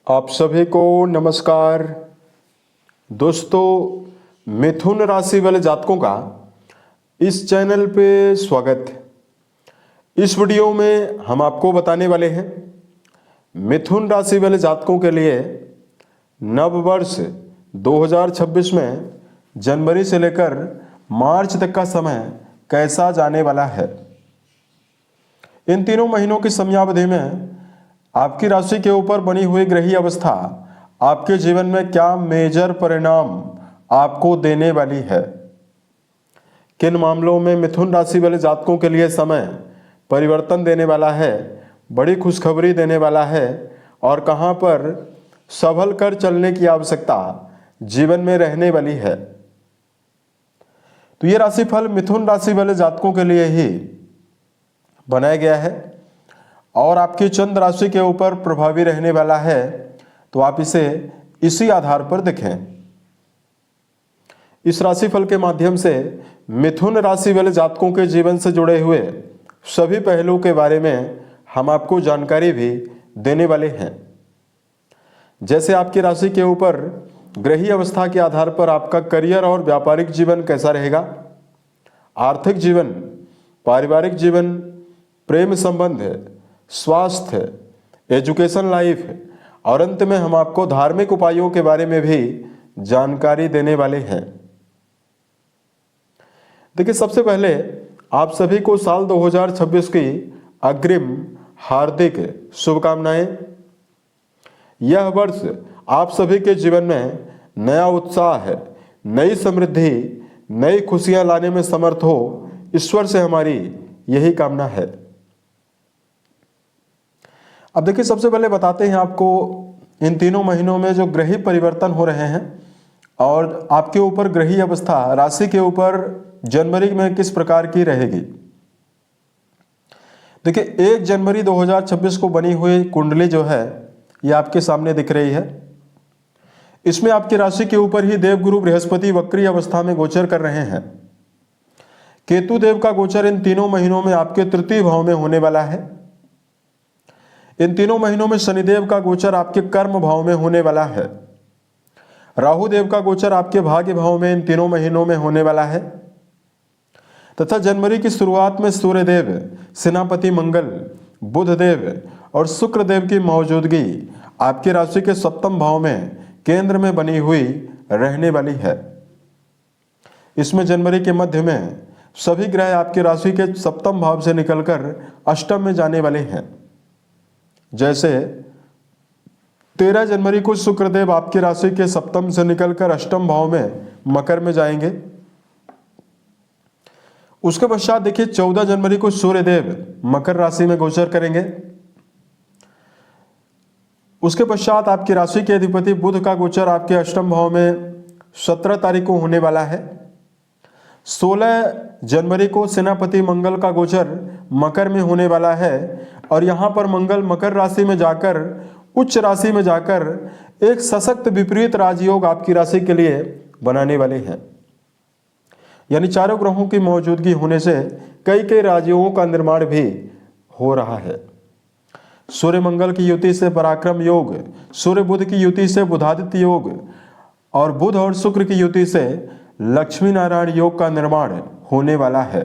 आप सभी को नमस्कार। दोस्तों, मिथुन राशि वाले जातकों का इस चैनल पे स्वागत है। इस वीडियो में हम आपको बताने वाले हैं मिथुन राशि वाले जातकों के लिए नव वर्ष 2026 में जनवरी से लेकर मार्च तक का समय कैसा जाने वाला है। इन तीनों महीनों की समयावधि में आपकी राशि के ऊपर बनी हुई ग्रही अवस्था आपके जीवन में क्या मेजर परिणाम आपको देने वाली है। किन मामलों में मिथुन राशि वाले जातकों के लिए समय परिवर्तन देने वाला है, बड़ी खुशखबरी देने वाला है और कहां पर संभल कर चलने की आवश्यकता जीवन में रहने वाली है। तो ये राशिफल मिथुन राशि वाले जातकों के लिए ही बनाया गया है और आपकी चंद्र राशि के ऊपर प्रभावी रहने वाला है, तो आप इसे इसी आधार पर देखें। इस राशिफल के माध्यम से मिथुन राशि वाले जातकों के जीवन से जुड़े हुए सभी पहलुओं के बारे में हम आपको जानकारी भी देने वाले हैं। जैसे आपकी राशि के ऊपर ग्रही अवस्था के आधार पर आपका करियर और व्यापारिक जीवन कैसा रहेगा, आर्थिक जीवन, पारिवारिक जीवन, प्रेम संबंध, स्वास्थ्य, एजुकेशन लाइफ और अंत में हम आपको धार्मिक उपायों के बारे में भी जानकारी देने वाले हैं। देखिए, सबसे पहले आप सभी को साल 2026 की अग्रिम हार्दिक शुभकामनाएं। यह वर्ष आप सभी के जीवन में नया उत्साह, नई समृद्धि, नई खुशियां लाने में समर्थ हो, ईश्वर से हमारी यही कामना है। अब देखिए, सबसे पहले बताते हैं आपको इन तीनों महीनों में जो ग्रही परिवर्तन हो रहे हैं और आपके ऊपर ग्रही अवस्था राशि के ऊपर जनवरी में किस प्रकार की रहेगी। देखिए, 1 जनवरी 2026 को बनी हुई कुंडली जो है ये आपके सामने दिख रही है। इसमें आपकी राशि के ऊपर ही देवगुरु बृहस्पति वक्री अवस्था में गोचर कर रहे हैं। केतु देव का गोचर इन तीनों महीनों में आपके तृतीय भाव में होने वाला है। इन तीनों महीनों में शनिदेव का गोचर आपके कर्म भाव में होने वाला है। राहु देव का गोचर आपके भाग्य भाव में इन तीनों महीनों में होने वाला है तथा जनवरी की शुरुआत में सूर्यदेव, सेनापति मंगल, बुध देव और शुक्र देव की मौजूदगी आपकी राशि के सप्तम भाव में केंद्र में बनी हुई रहने वाली है। इसमें जनवरी के मध्य में सभी ग्रह आपकी राशि के सप्तम भाव से निकलकर अष्टम में जाने वाले हैं। जैसे 13 जनवरी को शुक्रदेव आपकी राशि के सप्तम से निकलकर अष्टम भाव में मकर में जाएंगे। उसके पश्चात देखिए 14 जनवरी को सूर्यदेव मकर राशि में गोचर करेंगे। उसके पश्चात आपकी राशि के अधिपति बुध का गोचर आपके अष्टम भाव में 17 तारीख को होने वाला है। 16 जनवरी को सेनापति मंगल का गोचर मकर में होने वाला है और यहाँ पर मंगल मकर राशि में जाकर उच्च राशि में जाकर एक सशक्त विपरीत राजयोग आपकी राशि के लिए बनाने वाले हैं। यानी चारों ग्रहों की मौजूदगी होने से कई राजयोगों का निर्माण भी हो रहा है। सूर्य मंगल की युति से पराक्रम योग, सूर्य बुध की युति से बुधादित्य योग और बुध और शुक्र की युति से लक्ष्मी नारायण योग का निर्माण होने वाला है।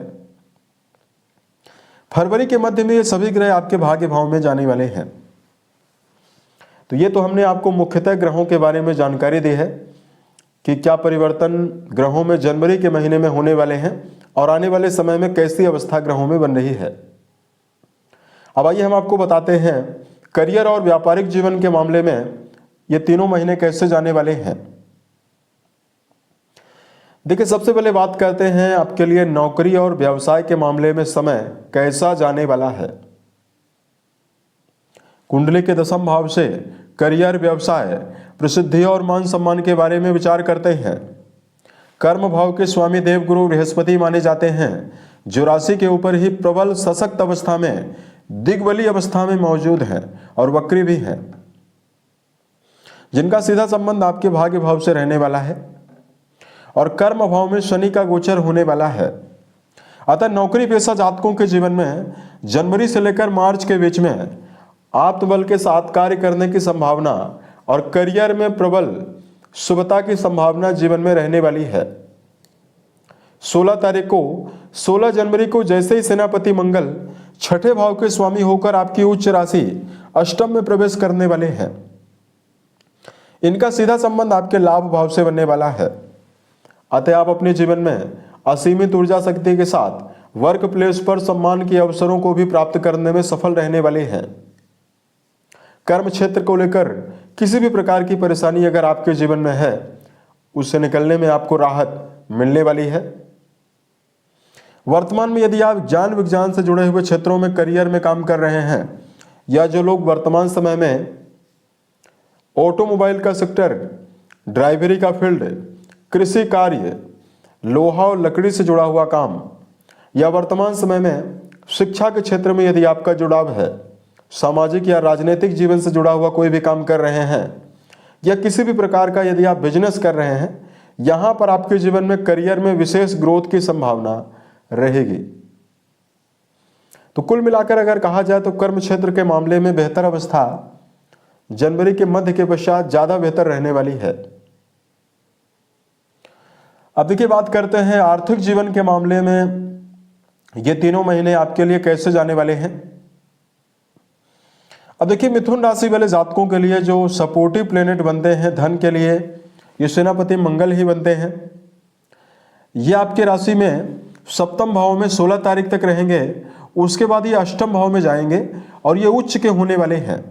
फरवरी के मध्य में ये सभी ग्रह आपके भाग्य भाव में जाने वाले हैं। तो ये तो हमने आपको मुख्यतः ग्रहों के बारे में जानकारी दी है कि क्या परिवर्तन ग्रहों में जनवरी के महीने में होने वाले हैं और आने वाले समय में कैसी अवस्था ग्रहों में बन रही है। अब आइए हम आपको बताते हैं करियर और व्यापारिक जीवन के मामले में ये तीनों महीने कैसे जाने वाले हैं। देखिए, सबसे पहले बात करते हैं आपके लिए नौकरी और व्यवसाय के मामले में समय कैसा जाने वाला है। कुंडली के दशम भाव से करियर, व्यवसाय, प्रसिद्धि और मान सम्मान के बारे में विचार करते हैं। कर्म भाव के स्वामी देवगुरु बृहस्पति माने जाते हैं, जो राशि के ऊपर ही प्रबल सशक्त अवस्था में दिग्बली अवस्था में मौजूद हैं और वक्री भी हैं, जिनका सीधा संबंध आपके भाग्य भाव से रहने वाला है और कर्म भाव में शनि का गोचर होने वाला है। अतः नौकरी पेशा जातकों के जीवन में जनवरी से लेकर मार्च के बीच में आत्मबल के साथ कार्य करने की संभावना और करियर में प्रबल शुभता की संभावना जीवन में रहने वाली है। 16 जनवरी को जैसे ही सेनापति मंगल छठे भाव के स्वामी होकर आपकी उच्च राशि अष्टम में प्रवेश करने वाले हैं, इनका सीधा संबंध आपके लाभ भाव से बनने वाला है। अतः आप अपने जीवन में असीमित ऊर्जा शक्ति के साथ वर्क प्लेस पर सम्मान के अवसरों को भी प्राप्त करने में सफल रहने वाले हैं। कर्म क्षेत्र को लेकर किसी भी प्रकार की परेशानी अगर आपके जीवन में है, उससे निकलने में आपको राहत मिलने वाली है। वर्तमान में यदि आप ज्ञान विज्ञान से जुड़े हुए क्षेत्रों में करियर में काम कर रहे हैं, या जो लोग वर्तमान समय में ऑटोमोबाइल का सेक्टर, ड्राइवरी का फील्ड, कृषि कार्य, लोहा और लकड़ी से जुड़ा हुआ काम, या वर्तमान समय में शिक्षा के क्षेत्र में यदि आपका जुड़ाव है, सामाजिक या राजनीतिक जीवन से जुड़ा हुआ कोई भी काम कर रहे हैं, या किसी भी प्रकार का यदि आप बिजनेस कर रहे हैं, यहाँ पर आपके जीवन में करियर में विशेष ग्रोथ की संभावना रहेगी। तो कुल मिलाकर अगर कहा जाए तो कर्म क्षेत्र के मामले में बेहतर अवस्था जनवरी के मध्य के पश्चात ज्यादा बेहतर रहने वाली है। अब देखिए बात करते हैं आर्थिक जीवन के मामले में ये तीनों महीने आपके लिए कैसे जाने वाले हैं। अब देखिए मिथुन राशि वाले जातकों के लिए जो सपोर्टिव प्लेनेट बनते हैं धन के लिए, ये सेनापति मंगल ही बनते हैं। ये आपके राशि में सप्तम भाव में 16 तारीख तक रहेंगे, उसके बाद ये अष्टम भाव में जाएंगे और ये उच्च के होने वाले हैं।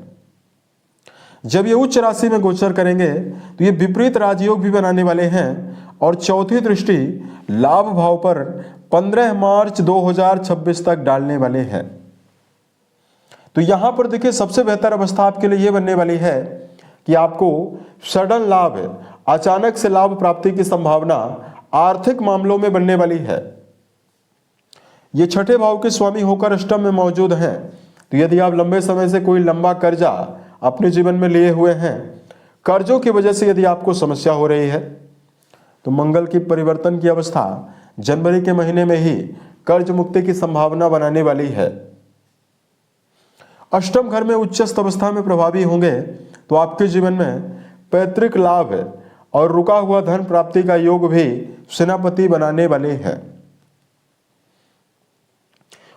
जब ये उच्च राशि में गोचर करेंगे तो ये विपरीत राजयोग भी बनाने वाले हैं और चौथी दृष्टि लाभ भाव पर 15 मार्च 2026 तक डालने वाले हैं। तो यहां पर देखिए सबसे बेहतर अवस्था आपके लिए ये बनने वाली है कि आपको सडन लाभ, अचानक से लाभ प्राप्ति की संभावना आर्थिक मामलों में बनने वाली है। ये छठे भाव के स्वामी होकर अष्टम में मौजूद हैं, तो यदि आप लंबे समय से कोई लंबा कर्जा अपने जीवन में लिए हुए हैं, कर्जों की वजह से यदि आपको समस्या हो रही है, तो मंगल की परिवर्तन की अवस्था जनवरी के महीने में ही कर्ज मुक्ति की संभावना बनाने वाली है। अष्टम घर में उच्चस्थ अवस्था में प्रभावी होंगे तो आपके जीवन में पैतृक लाभ और रुका हुआ धन प्राप्ति का योग भी सेनापति बनाने वाले हैं।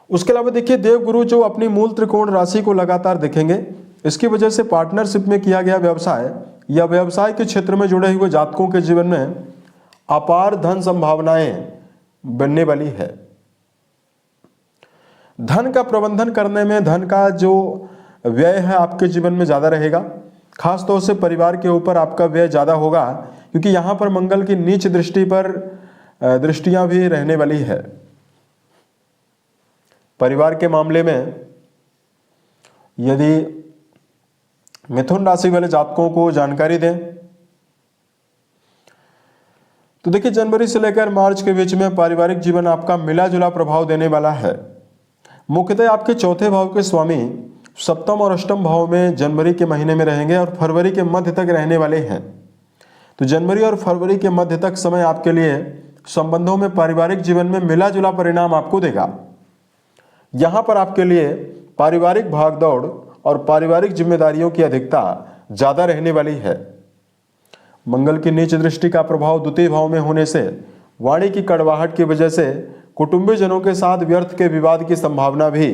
उसके अलावा देखिए देवगुरु जो अपनी मूल त्रिकोण राशि को लगातार देखेंगे, इसकी वजह से पार्टनरशिप में किया गया व्यवसाय या व्यवसाय के क्षेत्र में जुड़े हुए जातकों के जीवन में अपार धन संभावनाएं बनने वाली है। धन का प्रबंधन करने में धन का जो व्यय है आपके जीवन में ज्यादा रहेगा, खासतौर से परिवार के ऊपर आपका व्यय ज्यादा होगा, क्योंकि यहां पर मंगल की नीच दृष्टि पर दृष्टियां भी रहने वाली है। परिवार के मामले में यदि मिथुन राशि वाले जातकों को जानकारी दें तो देखिए जनवरी से लेकर मार्च के बीच में पारिवारिक जीवन आपका मिला जुला प्रभाव देने वाला है। मुख्यतः आपके चौथे भाव के स्वामी सप्तम और अष्टम भाव में जनवरी के महीने में रहेंगे और फरवरी के मध्य तक रहने वाले हैं। तो जनवरी और फरवरी के मध्य तक समय आपके लिए संबंधों में, पारिवारिक जीवन में मिला जुला परिणाम आपको देगा। यहां पर आपके लिए पारिवारिक भागदौड़ और पारिवारिक जिम्मेदारियों की अधिकता ज्यादा रहने वाली है। मंगल की नीच दृष्टि का प्रभाव द्वितीय भाव में होने से वाणी की कड़वाहट की वजह से कुटुंबीजनों के साथ व्यर्थ के विवाद की संभावना भी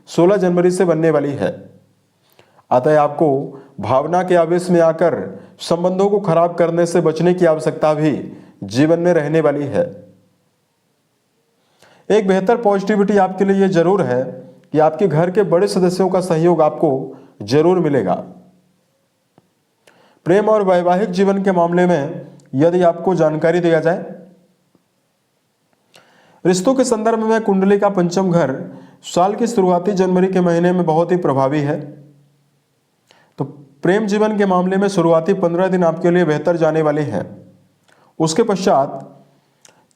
16 जनवरी से बनने वाली है। अतः आपको भावना के आवेश में आकर संबंधों को खराब करने से बचने की आवश्यकता भी जीवन में रहने वाली है। एक बेहतर पॉजिटिविटी आपके लिए यह जरूर है कि आपके घर के बड़े सदस्यों का सहयोग आपको जरूर मिलेगा। प्रेम और वैवाहिक जीवन के मामले में यदि आपको जानकारी दिया जाए, रिश्तों के संदर्भ में कुंडली का पंचम घर साल की शुरुआती जनवरी के महीने में बहुत ही प्रभावी है। तो प्रेम जीवन के मामले में शुरुआती 15 दिन आपके लिए बेहतर जाने वाले हैं। उसके पश्चात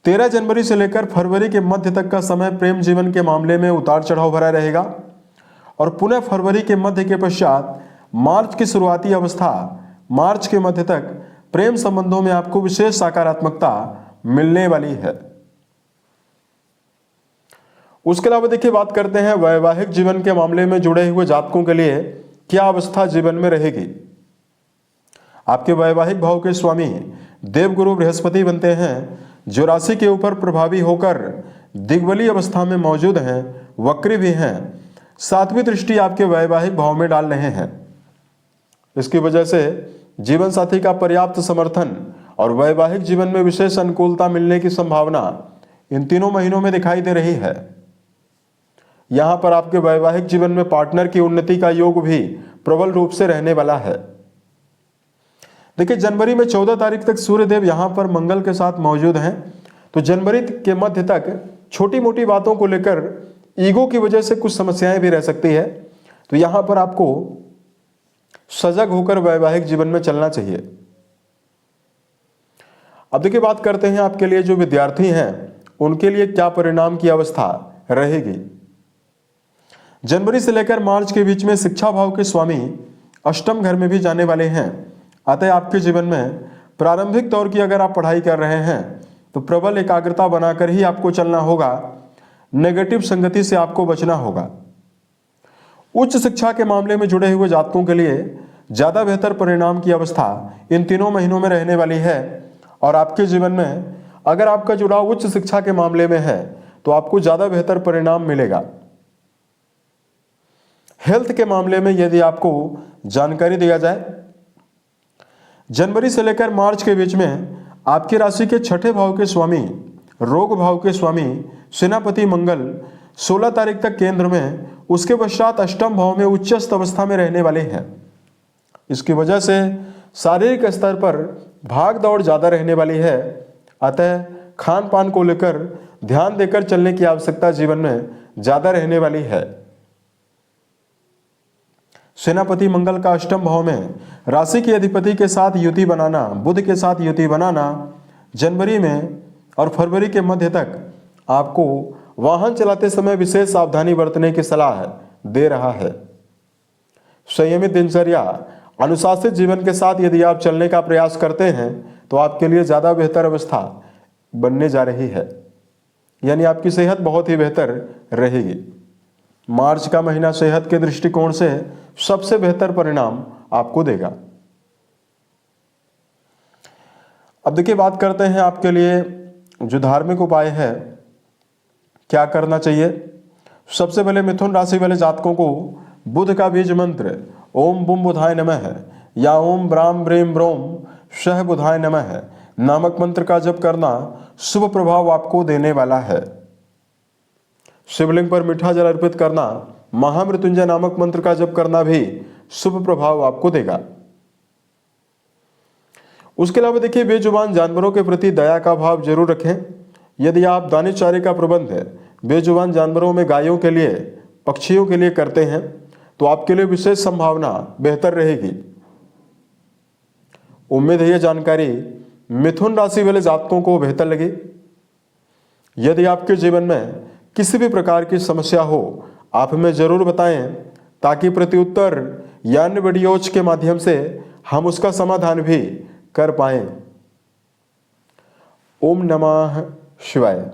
13 जनवरी से लेकर फरवरी के मध्य तक का समय प्रेम जीवन के मामले में उतार चढ़ाव भरा रहेगा और पुनः फरवरी के मध्य के पश्चात मार्च की शुरुआती अवस्था, मार्च के मध्य तक प्रेम संबंधों में आपको विशेष सकारात्मकता मिलने वाली है। उसके अलावा देखिए बात करते हैं वैवाहिक जीवन के मामले में जुड़े हुए जातकों के लिए क्या अवस्था जीवन में रहेगी। आपके वैवाहिक भाव के स्वामी देवगुरु बृहस्पति बनते हैं, जो राशि के ऊपर प्रभावी होकर दिग्बली अवस्था में मौजूद हैं, वक्री भी हैं। 7वीं दृष्टि आपके वैवाहिक भाव में डाल रहे हैं। इसकी वजह से जीवन साथी का पर्याप्त समर्थन और वैवाहिक जीवन में विशेष अनुकूलता मिलने की संभावना इन तीनों महीनों में दिखाई दे रही है। यहां पर आपके वैवाहिक जीवन में पार्टनर की उन्नति का योग भी प्रबल रूप से रहने वाला है। देखिए, जनवरी में 14 तारीख तक सूर्यदेव यहां पर मंगल के साथ मौजूद हैं, तो जनवरी के मध्य तक छोटी मोटी बातों को लेकर ईगो की वजह से कुछ समस्याएं भी रह सकती है। तो यहां पर आपको सजग होकर वैवाहिक जीवन में चलना चाहिए। अब देखिए, बात करते हैं आपके लिए जो विद्यार्थी हैं उनके लिए क्या परिणाम की अवस्था रहेगी। जनवरी से लेकर मार्च के बीच में शिक्षा भाव के स्वामी अष्टम घर में भी जाने वाले हैं। अतः आपके जीवन में प्रारंभिक दौर की अगर आप पढ़ाई कर रहे हैं तो प्रबल एकाग्रता बनाकर ही आपको चलना होगा। नेगेटिव संगति से आपको बचना होगा। उच्च शिक्षा के मामले में जुड़े हुए जातकों के लिए ज्यादा बेहतर परिणाम की अवस्था इन तीनों महीनों में रहने वाली है। और आपके जीवन में अगर आपका जुड़ाव उच्च शिक्षा के मामले में है तो आपको ज्यादा बेहतर परिणाम मिलेगा। हेल्थ के मामले में यदि आपको जानकारी दिया जाए, जनवरी से लेकर मार्च के बीच में आपकी राशि के 6ठे भाव के स्वामी, रोग भाव के स्वामी सेनापति मंगल 16 तारीख तक केंद्र में, उसके पश्चात अष्टम भाव में उच्चस्थ अवस्था में रहने वाले हैं। इसकी वजह से शारीरिक स्तर पर भाग दौड़ ज्यादा रहने वाली है। अतः खान पान को लेकर ध्यान देकर चलने की आवश्यकता जीवन में ज्यादा रहने वाली है। सेनापति मंगल का अष्टम भाव में राशि के अधिपति के साथ युति बनाना, बुध के साथ युति बनाना जनवरी में और फरवरी के मध्य तक आपको वाहन चलाते समय विशेष सावधानी बरतने की सलाह दे रहा है। संयमित दिनचर्या, अनुशासित जीवन के साथ यदि आप चलने का प्रयास करते हैं तो आपके लिए ज्यादा बेहतर अवस्था बनने जा रही है। यानी आपकी सेहत बहुत ही बेहतर रहेगी। मार्च का महीना सेहत के दृष्टिकोण से सबसे बेहतर परिणाम आपको देगा। अब देखिए, बात करते हैं आपके लिए जो धार्मिक उपाय है क्या करना चाहिए। सबसे पहले मिथुन राशि वाले जातकों को बुध का बीज मंत्र ओम बुम बुधाय नमः या ओम ब्राम ब्रीम ब्रोम शह बुधाय नमः नामक मंत्र का जप करना शुभ प्रभाव आपको देने वाला है। शिवलिंग पर मीठा जल अर्पित करना, महामृत्युंजय नामक मंत्र का जप करना भी शुभ प्रभाव आपको देगा। उसके अलावा देखिए, बेजुबान जानवरों के प्रति दया का भाव जरूर रखें। यदि आप दाने चारे का प्रबंध बेजुबान जानवरों में गायों के लिए, पक्षियों के लिए करते हैं तो आपके लिए विशेष संभावना बेहतर रहेगी। उम्मीद है यह जानकारी मिथुन राशि वाले जातकों को बेहतर लगी। यदि आपके जीवन में किसी भी प्रकार की समस्या हो, आप हमें जरूर बताएं ताकि प्रत्युत्तर या अन्य वीडियोज के माध्यम से हम उसका समाधान भी कर पाएं। ओम नमः शिवाय।